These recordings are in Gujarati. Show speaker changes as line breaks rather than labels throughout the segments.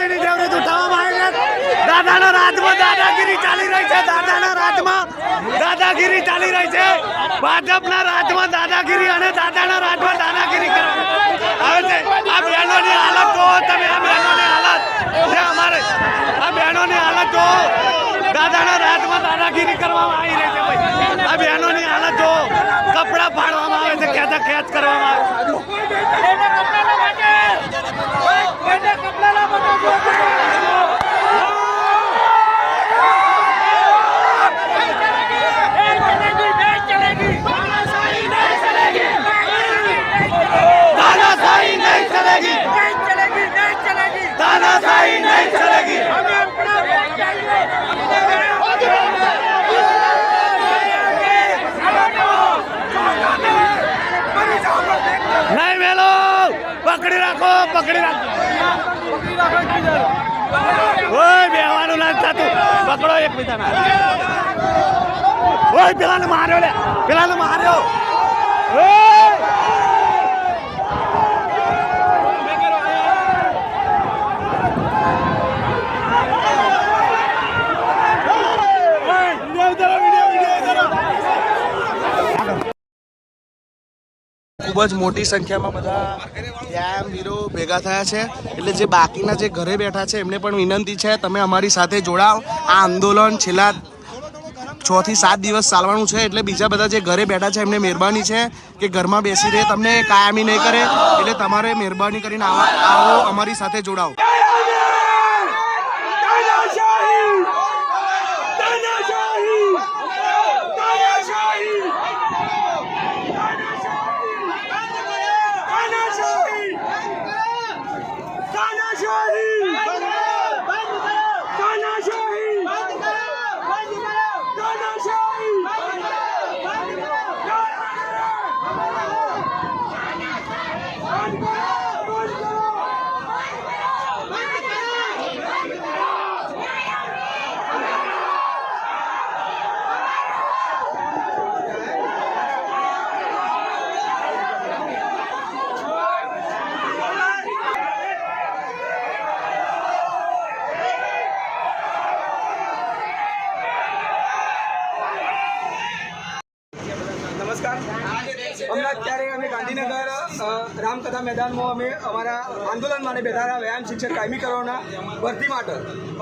આરોપીની જેવડી ઉઠાવવામાં આવી છે। દાદાના રાજમાં દાદાગીરી ચાલી રહી છે। દાદાના રાજમાં દાદાગીરી ચાલી રહી છે। ભાજપના રાજમાં દાદાગીરી અને દાદાના રાજમાં દાદાગીરી કરવામાં આવે છે। આ બહેનોની હાલત જો તમે, આ બહેનોની હાલત જે અમારે આ બહેનોની હાલત જો દાદાના રાજમાં દાદાગીરી કરવામાં આવી રહી છે। ભાઈ આ બહેનોની હાલત જો કપડા ફાડવામાં આવે છે, ખેંચ કરવામાં આવે છે। तानाशाही नहीं चलेगी। नहीं मेलो पकड़ी रखो, पकड़ी रखो। ओए बेवानु ना थातु पकड़ो एक बीजा ना। ओए पेला ने मार्यो ले, पेला ने मार्यो।
ખૂબ જ મોટી સંખ્યામાં બધા વ્યાયામ વીરો ભેગા થયા છે। એટલે જે બાકીના જે ઘરે બેઠા છે એમને પણ વિનંતી છે તમે અમારી સાથે જોડાઓ। આ આંદોલન છેલ્લા 6 થી 7 દિવસ ચાલવાનું છે। એટલે બીજા બધા જે ઘરે બેઠા છે એમને મહેરબાની છે કે ઘરમાં બેસી રહે, તમને કાયમી નહીં કરે। એટલે તમારે મહેરબાની કરીને આવો અમારી સાથે જોડાઓ।
અત્યારે અમે ગાંધીનગર રામકથા મેદાનમાં અમે અમારા આંદોલન માટે બેઠા રહ્યા વ્યાયામ શિક્ષક કાયમી કરવાના ભરતી માટે।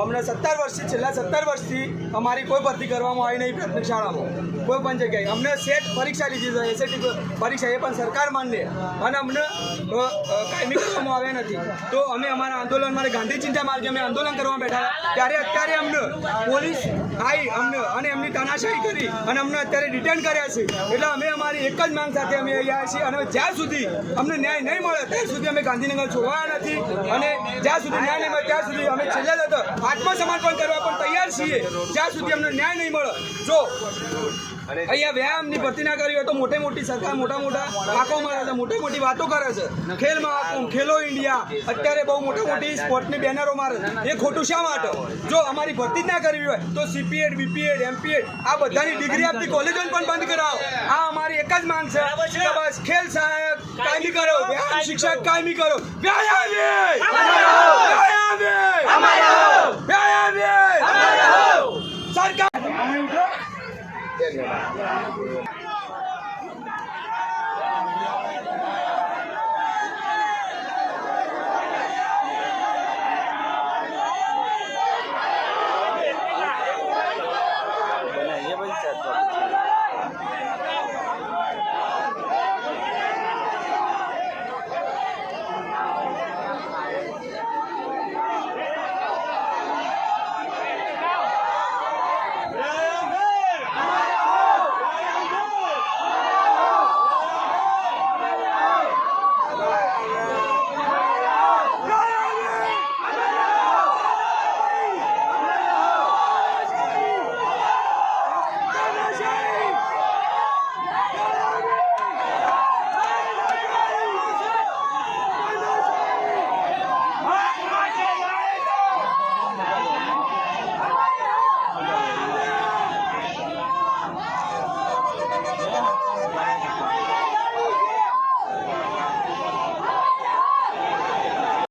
અમને 17 વર્ષથી છેલ્લા 17 વર્ષથી અમારી કોઈ ભરતી કરવામાં આવી નહીં પ્રાથમિક શાળામાં કોઈ પણ જગ્યાએ। અમને સેટ પરીક્ષા લીધી છે, એસએટી પરીક્ષા, એ પણ સરકાર માન્ય, અને અમને કાયમી કરવામાં આવ્યા નથી। તો અમે અમારા આંદોલન માટે ગાંધી ચિંતા માર્ગે અમે આંદોલન કરવા બેઠા ત્યારે અત્યારે અમને પોલીસ આવી અમને અને એમની તાનાશાહી કરી અને અમને અત્યારે રિટર્ન કર્યા છે। એટલે અમે અમારી એક જ માંગ સાથે અમે અહીંયા છીએ અને જ્યાં સુધી અમને ન્યાય નહીં મળે ત્યાં સુધી અમે ગાંધીનગર છોડવાના નથી, અને જ્યાં સુધી ન્યાય નહીં મળે ત્યાં સુધી અમે છેલ્લે જતો આત્મસમર્પણ કરવા પણ તૈયાર છીએ જ્યાં સુધી અમને ન્યાય નહીં મળે। જો અહીંયા વ્યાયામની ભરતી ના કરી હોય તો મોટી સરકાર મોટા આંખો મારે છે, મોટી વાતો કરે છે। ખેલ મહાકુંભ, ખેલો ઇન્ડિયા, અત્યારે બહુ મોટી સ્પોર્ટની બેનરો મારે છે। એ ખોટું શા માટે? જો અમારી ભરતી જ ના કરવી હોય તો સીપીએડ, બીપીએડ, એમપીએડ આ બધાની ડિગ્રી આપતી કોલેજો પણ બંધ કરાવો। આ અમારી એક જ માંગ છે કે બસ ખેલ સહાયક કાયમી કરો, વ્યાયામ શિક્ષક કાયમી કરો। વ્યાયામ